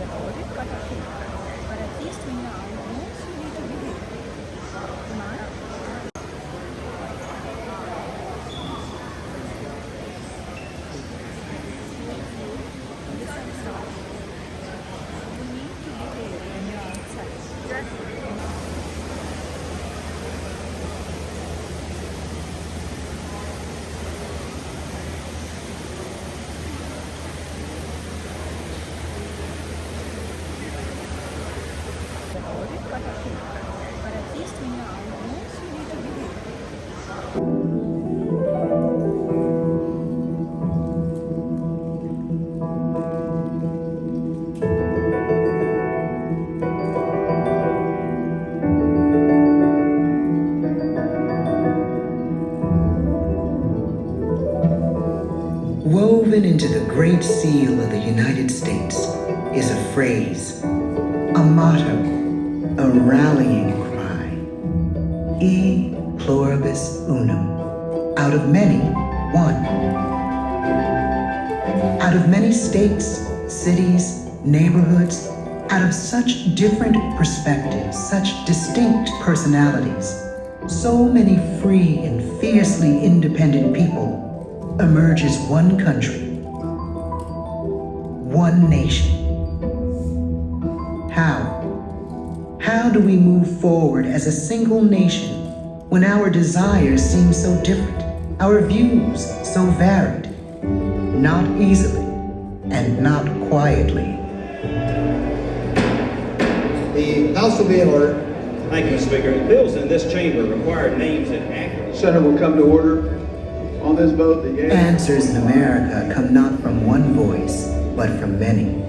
But at least when you're outdoors, you need to behave. Tomorrow. You need to behave when you're outside. But at least when you're outdoors, you need to behave. Woven into the Great Seal of the United States is a phrase, a motto, a rallying cry. E pluribus unum. Out of many, one. Out of many states, cities, neighborhoods, out of such different perspectives, such distinct personalities, so many free and fiercely independent people, emerges one country, one nation. How? How do we move forward as a single nation when our desires seem so different, our views so varied? Not easily and not quietly. The House will be in order. Thank you, Mr. Speaker. Bills in this chamber require names and acronyms. Senate will come to order. On this vote, the yea. Answers in America come not from one voice, but from many.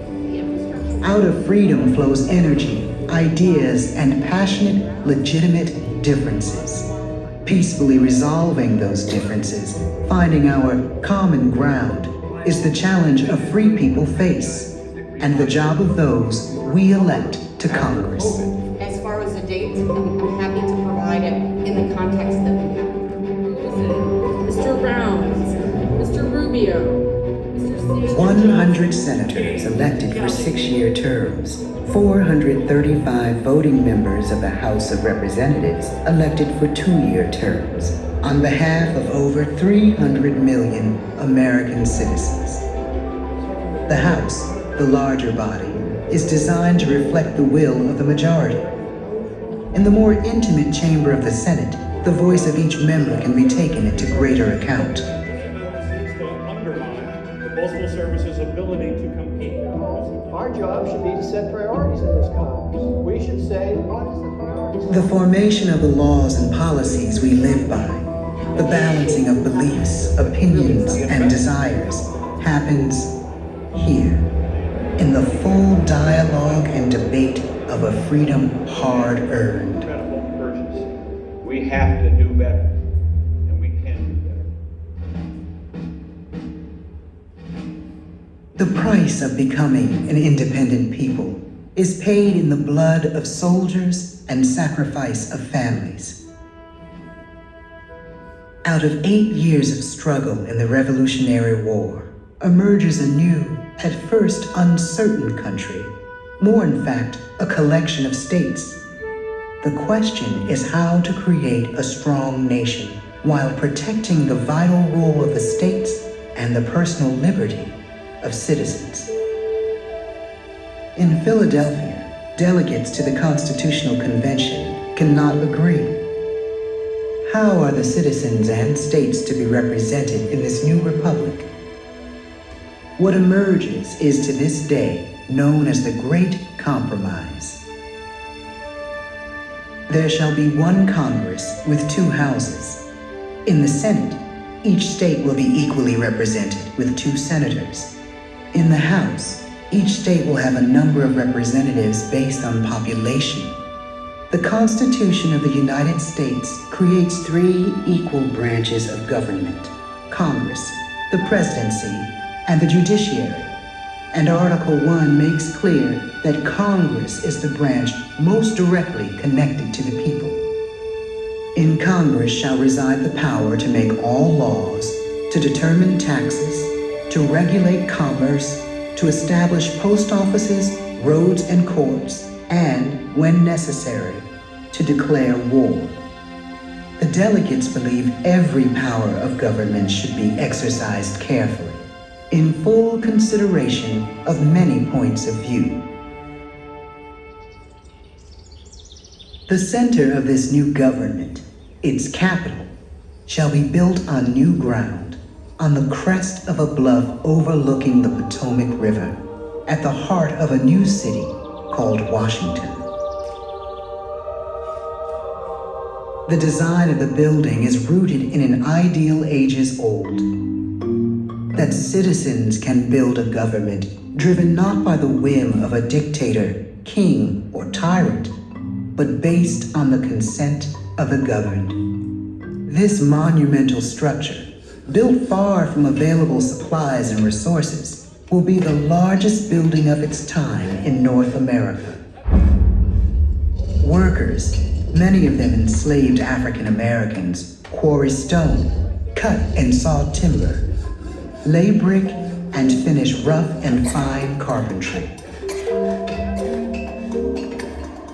Out of freedom flows energy, ideas, and passionate, legitimate differences. Peacefully resolving those differences, finding our common ground, is the challenge a free people face, and the job of those we elect to Congress. As far as the dates, I'm happy to provide it in the context that we have. Mr. Brown, Mr. Rubio, Mr. Steve. 100 senators elected for 6-year terms, 435 voting members of the House of Representatives elected for 2-year terms, on behalf of over 300 million American citizens. The House, the larger body, is designed to reflect the will of the majority. In the more intimate chamber of the Senate, the voice of each member can be taken into greater account. Seems to undermine the Postal Service's ability to compete. Our job should be to set priorities in this Congress. We should say, what is the priority? The formation of the laws and policies we live by, the balancing of beliefs, opinions, and desires, happens here, in the full dialogue and debate of a freedom hard-earned. Incredible urgency. We have to do better, and we can do better. The price of becoming an independent people is paid in the blood of soldiers and sacrifice of families. Out of 8 years of struggle in the Revolutionary War emerges a new, at first uncertain country, more in fact, a collection of states. The question is how to create a strong nation while protecting the vital role of the states and the personal liberty of citizens. In Philadelphia, delegates to the Constitutional Convention cannot agree. How are the citizens and states to be represented in this new republic? What emerges is to this day known as the Great Compromise. There shall be one Congress with 2 houses. In the Senate, each state will be equally represented with 2 senators. In the House, each state will have a number of representatives based on population. The Constitution of the United States creates 3 equal branches of government: Congress, the presidency, and the judiciary. And Article 1 makes clear that Congress is the branch most directly connected to the people. In Congress shall reside the power to make all laws, to determine taxes, to regulate commerce, to establish post offices, roads and courts, and, when necessary, to declare war. The delegates believe every power of government should be exercised carefully, in full consideration of many points of view. The center of this new government, its capital, shall be built on new ground, on the crest of a bluff overlooking the Potomac River, at the heart of a new city called Washington. The design of the building is rooted in an ideal ages old, that citizens can build a government driven not by the whim of a dictator, king, or tyrant, but based on the consent of the governed. This monumental structure, built far from available supplies and resources, will be the largest building of its time in North America. Workers, many of them enslaved African Americans, quarry stone, cut and saw timber, lay brick, and finish rough and fine carpentry.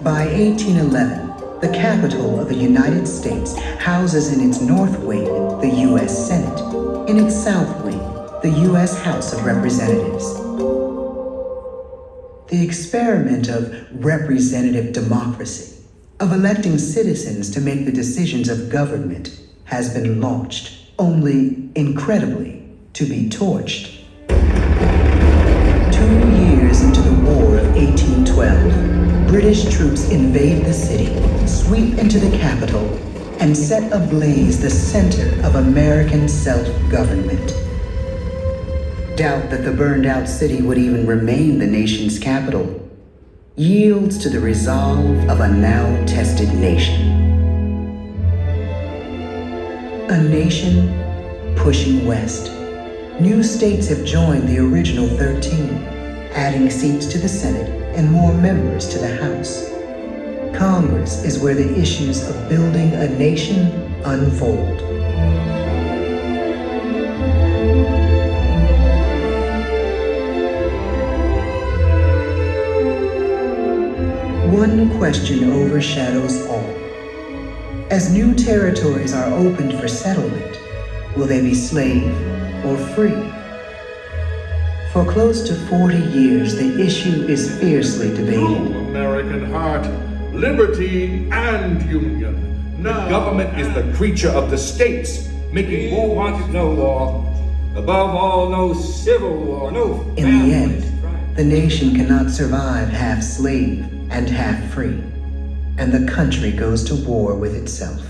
By 1811, the Capitol of the United States houses in its north wing the U.S. Senate, in its south wing the U.S. House of Representatives. The experiment of representative democracy, of electing citizens to make the decisions of government, has been launched, only, incredibly, to be torched. 2 years into the War of 1812, British troops invade the city, sweep into the capital, and set ablaze the center of American self-government. Doubt that the burned-out city would even remain the nation's capital yields to the resolve of a now-tested nation. A nation pushing west. New states have joined the original 13, adding seats to the Senate and more members to the House. Congress is where the issues of building a nation unfold. One question overshadows all. As new territories are opened for settlement, will they be slave or free? For close to 40 years, the issue is fiercely debated. American heart, liberty and union. The government is the creature of the states, making war wants no law. Above all, no civil war, no In the end, the nation cannot survive half slave and half free, and the country goes to war with itself.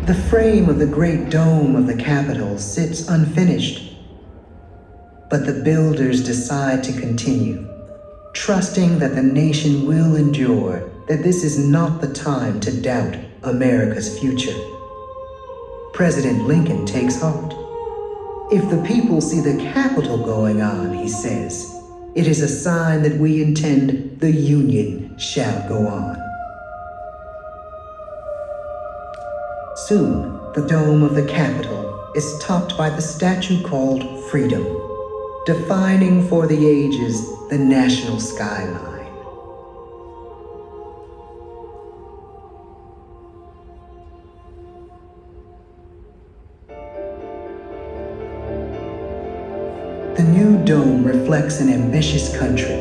The frame of the great dome of the Capitol sits unfinished, but the builders decide to continue, trusting that the nation will endure, that this is not the time to doubt America's future. President Lincoln takes heart. If the people see the Capitol going on, he says, it is a sign that we intend the Union shall go on. Soon, the dome of the Capitol is topped by the statue called Freedom, defining for the ages the national skyline. The new dome reflects an ambitious country.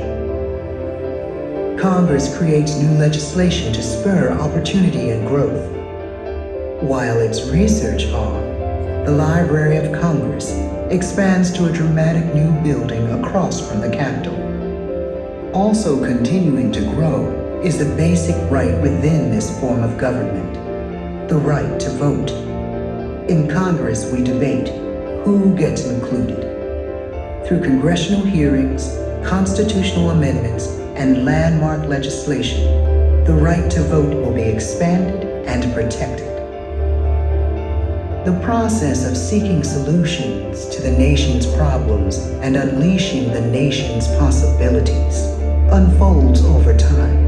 Congress creates new legislation to spur opportunity and growth, while its research arm, the Library of Congress, expands to a dramatic new building across from the Capitol. Also continuing to grow is the basic right within this form of government, the right to vote. In Congress, we debate who gets included. Through congressional hearings, constitutional amendments, and landmark legislation, the right to vote will be expanded and protected. The process of seeking solutions to the nation's problems and unleashing the nation's possibilities unfolds over time.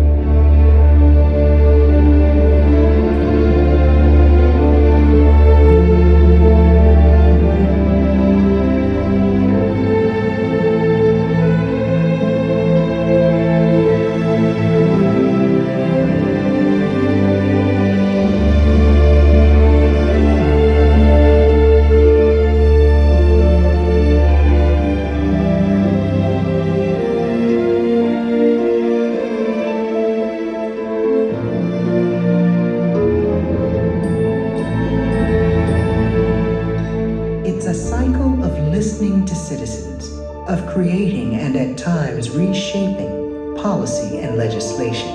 of creating and at times reshaping policy and legislation.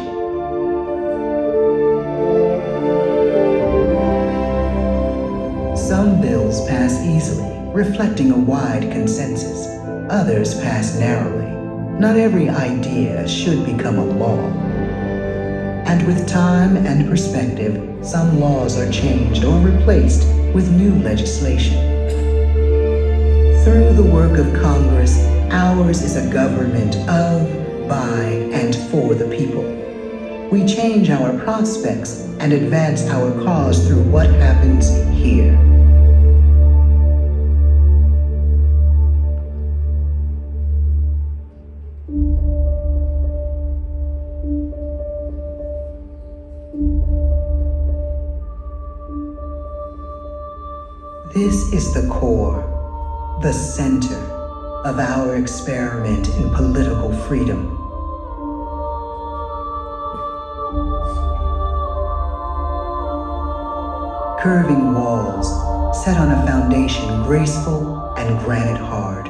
Some bills pass easily, reflecting a wide consensus. Others pass narrowly. Not every idea should become a law. And with time and perspective, some laws are changed or replaced with new legislation. Through the work of Congress, ours is a government of, by, and for the people. We change our prospects and advance our cause through what happens here. This is the core, the center of our experiment in political freedom. Curving walls set on a foundation graceful and granite hard.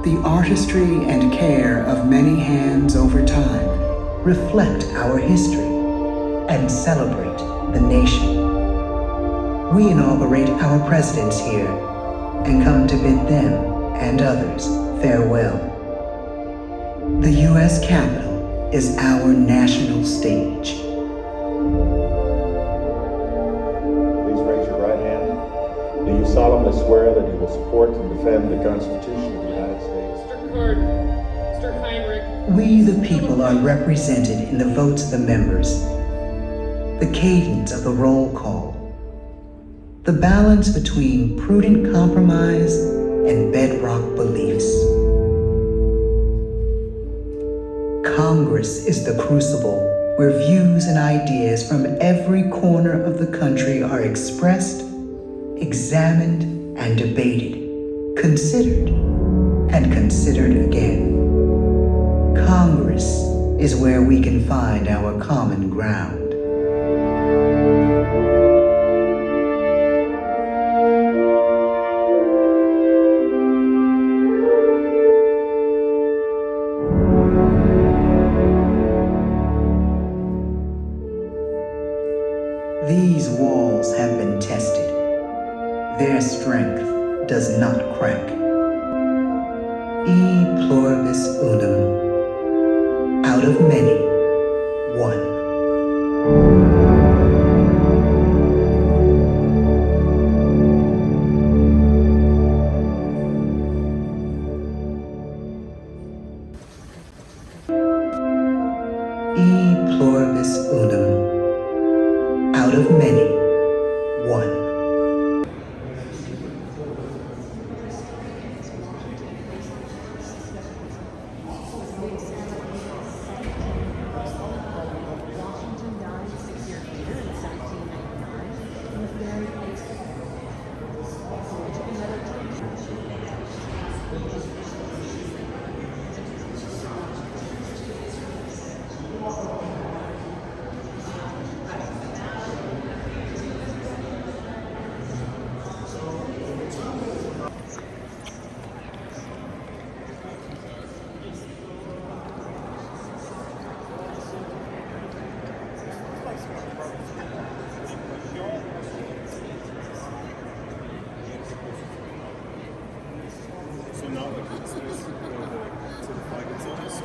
The artistry and care of many hands over time reflect our history and celebrate the nation. We inaugurate our presidents here and come to bid them and others farewell. The U.S. Capitol is our national stage. Please raise your right hand. Do you solemnly swear that you will support and defend the Constitution of the United States? Mr. Carter, Mr. Heinrich. We, the people, are represented in the votes of the members, the cadence of the roll call, the balance between prudent compromise and bedrock beliefs. Congress is the crucible where views and ideas from every corner of the country are expressed, examined, and debated, considered, and considered again. Congress is where we can find our common ground. These walls have been tested. Their strength does not crack. E pluribus unum. Out of many, one. E pluribus unum. Out of many, one.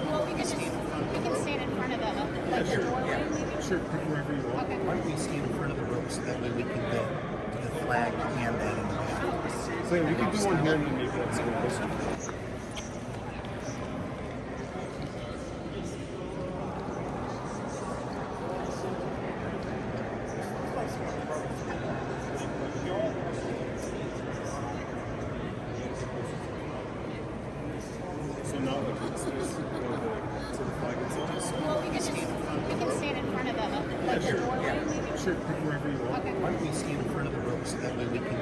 Well, we can stand in front of the doorway, maybe? Sure, wherever you want. Okay. Why don't we stand in front of the rope so that way we can get to the flag and that in the back. So we can do one here and then maybe let's go this one. Well, we can stand in front of the doorway, maybe? Sure, wherever you want. Okay. Why don't we stand in front of the rope so that way we can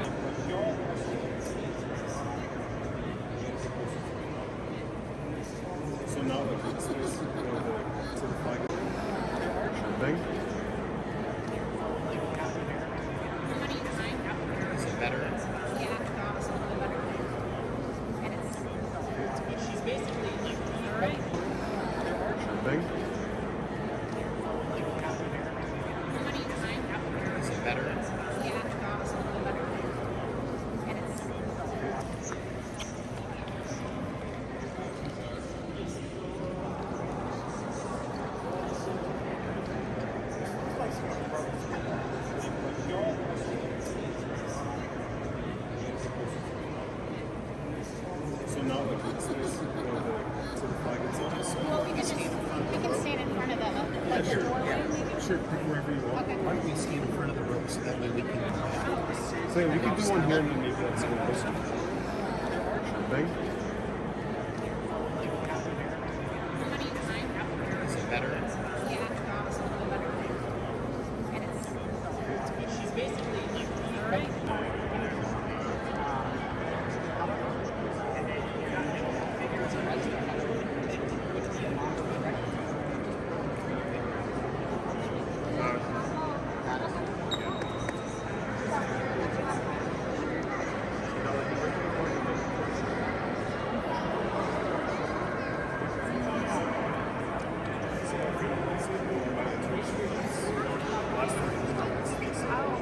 So now let's go to the flag. Thing. Is it better? Yeah, that was a little better. so that way we can. So we can do one here and then maybe that's a good thing. Is it better? She's basically like, all right.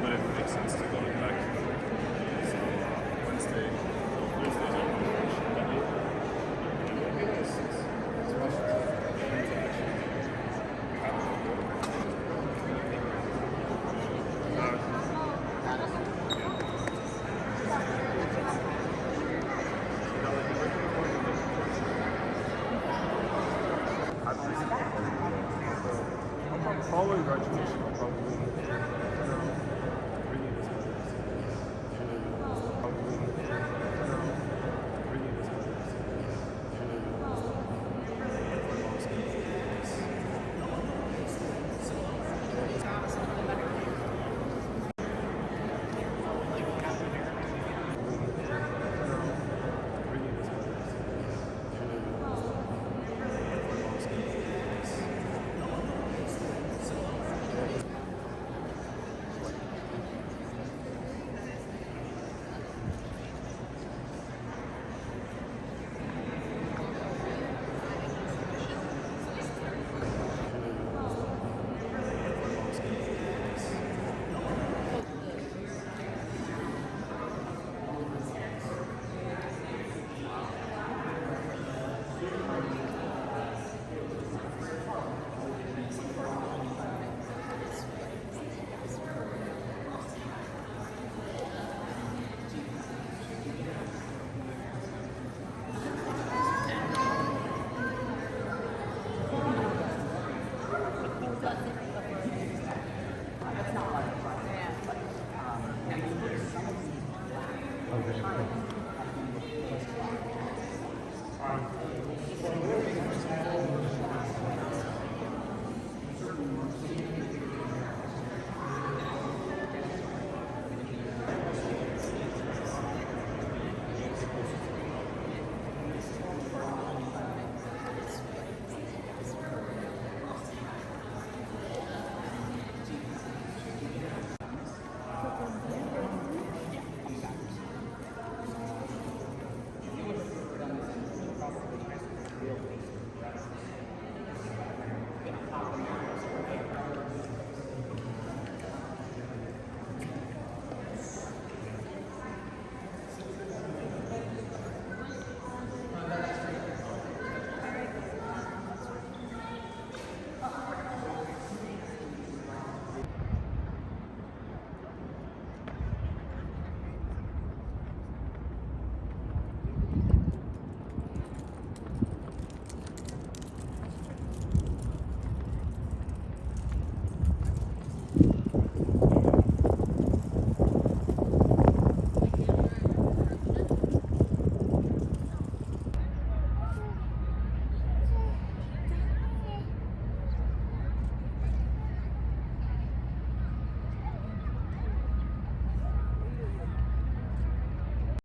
But it makes sense to go back. So Wednesday, following graduation, I'll probably reading this Okay.